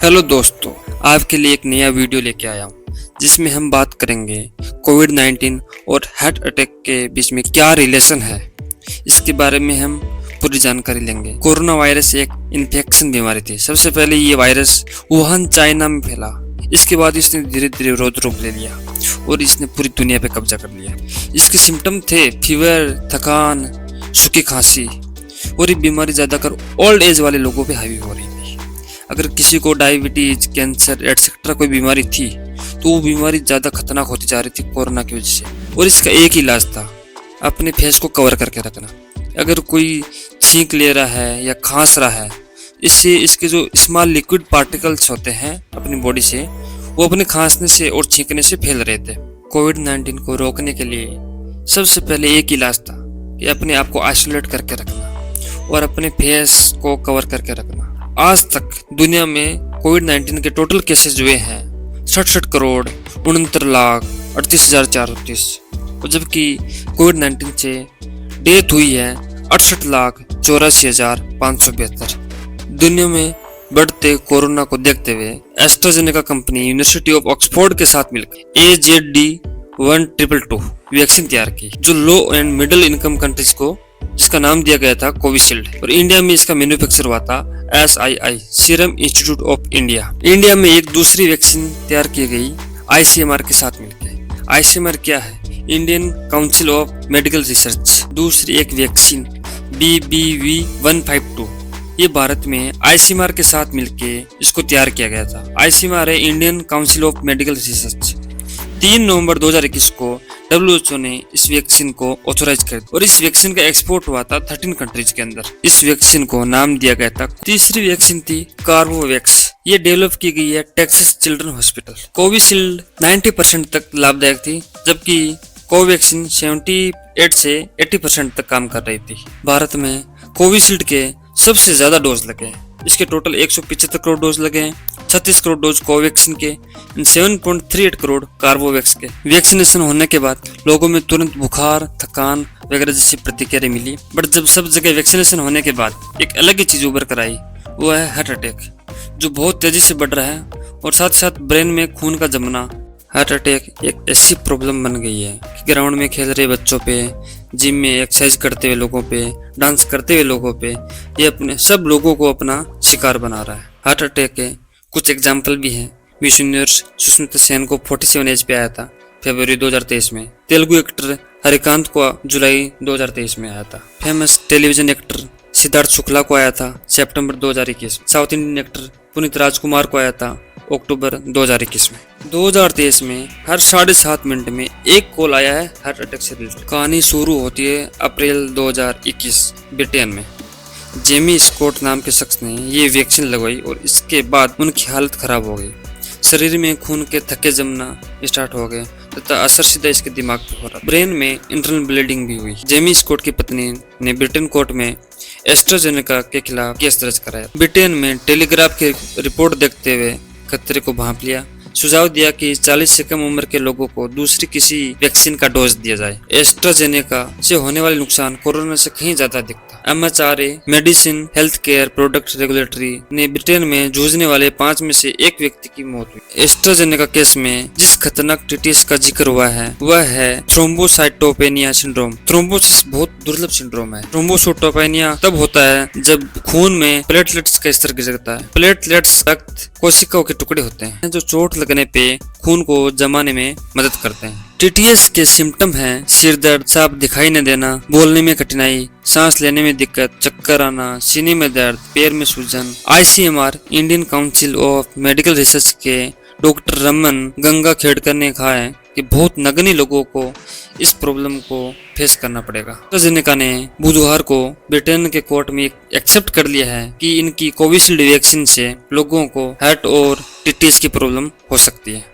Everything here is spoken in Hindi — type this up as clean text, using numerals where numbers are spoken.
हेलो दोस्तों, आपके लिए एक नया वीडियो लेके आया हूँ जिसमें हम बात करेंगे कोविड-19 और हार्ट अटैक के बीच में क्या रिलेशन है। इसके बारे में हम पूरी जानकारी लेंगे। कोरोना वायरस एक इन्फेक्शन बीमारी थी। सबसे पहले ये वायरस वुहान चाइना में फैला। इसके बाद इसने धीरे धीरे रोज रूप ले लिया और इसने पूरी दुनिया पे कब्जा कर लिया। इसके सिम्टम थे फीवर, थकान, सूखी खांसी और ये बीमारी ज्यादातर ओल्ड एज वाले लोगों पे हावी हो रही थी। अगर किसी को डायबिटीज, कैंसर एटसेट्रा कोई बीमारी थी तो वो बीमारी ज़्यादा खतरनाक होती जा रही थी कोरोना की वजह से। और इसका एक ही इलाज था, अपने फेस को कवर करके रखना। अगर कोई छींक ले रहा है या खांस रहा है, इससे इसके जो स्मॉल लिक्विड पार्टिकल्स होते हैं अपनी बॉडी से, वो अपने खांसने से और छींकने से फैल रहे थे। कोविड-19 को रोकने के लिए सबसे पहले एक इलाज था कि अपने आप को आइसोलेट करके रखना और अपने फेस को कवर करके रखना। आज तक दुनिया में कोविड-19 के टोटल केसेस हुए हैं 67 करोड़ 69 लाख 38,430, और जबकि कोविड-19 से डेथ हुई है 68 लाख 84,572। दुनिया में बढ़ते कोरोना को देखते हुए AstraZeneca company university of Oxford के साथ मिलकर AZD1222 वैक्सीन तैयार की, जो लो एंड मिडिल इनकम कंट्रीज को, जिसका नाम दिया गया था कोविशील्ड। और इंडिया में इसका मैन्युफैक्चर हुआ था SII serum institute of India. India में एक दूसरी वैक्सीन तैयार की गई ICMR के साथ मिलकर। ICMR क्या है? Indian council of medical research. दूसरी एक वैक्सीन BBV152, ये भारत में ICMR के साथ मिलके इसको तैयार किया गया था। ICMR है Indian council of medical research. 3 नवंबर 2021 को WHO ने इस वैक्सीन को ऑथोराइज कर दिया और इस वैक्सीन का एक्सपोर्ट हुआ था 13 कंट्रीज के अंदर। इस वैक्सीन को नाम दिया गया था। तीसरी वैक्सीन थी कार्बोवैक्स। ये डेवलप की गई है टेक्सास चिल्ड्रन हॉस्पिटल। कोविशील्ड 90% तक लाभदायक थी, जबकि कोवैक्सीन 78 से 80% तक काम कर रही थी। भारत में कोविशील्ड के सबसे ज्यादा डोज लगे। इसके टोटल 175 करोड़ डोज लगे हैं। 36 करोड़ डोज कोवैक्सीन के, 7.38 करोड़ कार्बोवैक्स के। वैक्सीनेशन होने के बाद लोगों में तुरंत बुखार, थकान वगैरह जैसी प्रतिक्रिया मिली। बट जब सब जगह वैक्सीनेशन होने के बाद एक अलग ही चीज उभर कर आई, वो है हार्ट अटैक, जो बहुत तेजी से बढ़ रहा है और साथ साथ ब्रेन में खून का जमना। हार्ट अटैक एक ऐसी प्रॉब्लम बन गई है कि ग्राउंड में खेल रहे बच्चों पे, जिम में एक्सरसाइज करते हुए लोगों पे, डांस करते हुए लोगों पे, ये अपने सब लोगों को अपना शिकार बना रहा है। हार्ट अटैक के कुछ एग्जाम्पल भी हैं। मिस यूनिवर्स सुष्मिता सेन को 47 एज पे आया था फरवरी 2023 में। तेलुगु एक्टर हरिकांत को जुलाई 2023 में आया था। Famous television actor Siddharth Shukla को आया था सितंबर 2021 में। साउथ इंडियन एक्टर पुनीत राजकुमार को आया था अक्टूबर 2021 में। 2023 में हर 7.5 मिनट में एक कॉल आया है हार्ट अटैक से रिलेटेड। कहानी शुरू होती है अप्रैल 2021 ब्रिटेन में। जेमी स्कॉट नाम के शख्स ने ये वैक्सीन लगवाई और इसके बाद उनकी हालत खराब हो गई। शरीर में खून के थक्के जमना स्टार्ट हो गए तथा असर सीधा इसके दिमाग पर हो रहा। ब्रेन में इंटरनल ब्लीडिंग भी हुई। जेमी स्कॉट की पत्नी ने ब्रिटेन कोर्ट में एस्ट्राजेनेका के खिलाफ केस दर्ज कराया। ब्रिटेन में टेलीग्राफ की रिपोर्ट देखते हुए खतरे को भांप लिया, सुझाव दिया कि 40 से कम उम्र के लोगों को दूसरी किसी वैक्सीन का डोज दिया जाए। एस्ट्राजेनेका से होने वाले नुकसान कोरोना से कहीं ज्यादा दिखता। MHRA medicine health care product regulatory ने ब्रिटेन में जूझने वाले 5 में से एक व्यक्ति की मौत हुई। एस्ट्राजेनेका केस में जिस खतरनाक टिटीज का जिक्र हुआ है वह है थ्रोम्बोसाइटोपेनिया सिंड्रोम। थ्रोम्बोसिस बहुत दुर्लभ सिंड्रोम है। थ्रोम्बोसाइटोपेनिया तब होता है जब खून में प्लेटलेट्स का स्तर गिर जाता है। प्लेटलेट्स रक्त कोशिकाओं के टुकड़े होते हैं जो चोट लगने पे खून को जमाने में मदद करते हैं। TTS के सिम्टम हैं सिर दर्द, साफ दिखाई न देना, बोलने में कठिनाई, सांस लेने में दिक्कत, चक्कर आना, सीने में दर्द, पैर में सूजन। ICMR Indian council of medical research के डॉक्टर रमन गंगा खेड़कर ने कहा है कि बहुत नगण्य लोगों को इस प्रॉब्लम को फेस करना पड़ेगा। एस्ट्राजेनेका ने बुधवार को ब्रिटेन के कोर्ट में एक्सेप्ट कर लिया है कि इनकी कोविशील्ड वैक्सीन से लोगों को हार्ट और TTS की प्रॉब्लम हो सकती है।